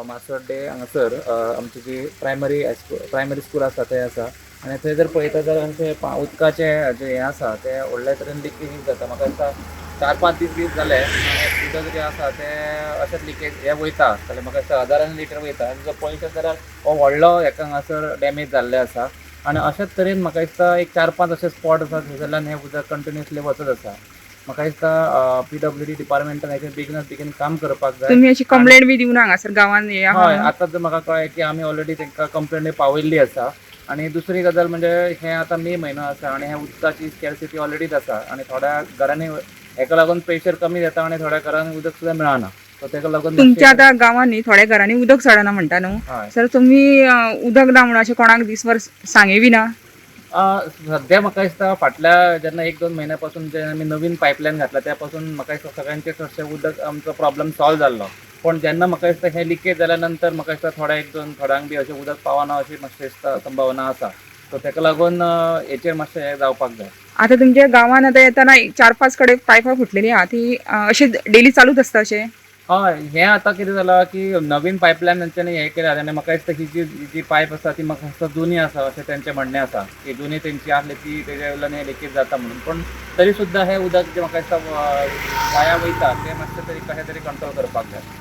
मासोड्डे हांगासर आमची जी primary school आसा तें आसा आनी थंय जर पळयता जाल्यार आमचे उदकाचे जे हें आसा तें व्हडल्या तरेन लिकेज जाता. म्हाका दिसता 4-5 दीस जाले आनी उदक जें आसा तें अशेंच लिकेज हें वयता जाल्यार म्हाका दिसता हजारांनी लिटर वयता आनी जर पळयत जाल्यार हो व्हडलो हेका हांगासर डॅमेज जाल्ले आसा. आनी अशेंच तरेन म्हाका दिसता एक 4-5 अशे स्पॉट आसात थंयसरल्यान हें उदक कंटिन्युअसली वचत आसा. म्हाका दिसता PWD डिपार्टमेंटान हेचेर बेगीन काम करपाक जाय. तुम्ही अशी कंप्लेंट बी दिवना हांगासर गांवान हे आहा हय, म्हणून? आतां जर म्हाका कळ्ळें की आमी ऑलरेडी तांकां कंप्लेंट पावयल्ली आसा. आनी दुसरी गजाल म्हणजे हें आतां मे म्हयनो आसा आनी हें उदकाची स्कॅरसिटी ऑलरेडीच आसा आनी थोड्या घरांनी हेका लागून प्रेशर कमी जाता आनी थोड्या घरांनी उदक सुद्दां मेळना. सो तेका लागून तुमच्या आतां गांवांनी न्ही थोड्या घरांनी उदक चडना म्हणटा न्हू, हय. सर तुमी उदक ना म्हणून अशें कोणाक दिसभर सांगय बी ना? सध्या म्हाका दिसता फाटल्या जेन्ना 1-2 म्हयन्या पासून जे आमी नवीन पायपलायन घातला त्या पासून म्हाका दिसता सगळ्यांचें चडशें उदक आमचो प्रॉब्लम सॉल्व जाल्लो. पण जेन्ना म्हाका दिसता हें लिकेज जाल्या नंतर म्हाका दिसता थोड्या 1-2 थोड्यांक बी अशें उदक पावना अशी म्हाका दिसता संभावना आसा. सो तेका लागून हेचेर मातशें हें जावपाक जाय. आतां तुमच्या गांवान आतां येताना 4-5 कडेन पायपां फुटलेलीं आहा ती अशी डेली चालूच आसता अशें? हय, हें आतां कितें जालां की नवीन पायपलायन तेंच्यांनी हें केल्या आनी म्हाका दिसता ही जी पायप आसा ती म्हाका दिसता जुनी आसा अशें तेंचें म्हणणें आसा की जुनी तेंची आसली ती तेज्या वयल्यान हें लिकेज जाता म्हणून. पण तरी सुद्दां हें उदक जें म्हाका दिसता वाया वयता तें मातशें तरी कशें तरी कंट्रोल करपाक जाय.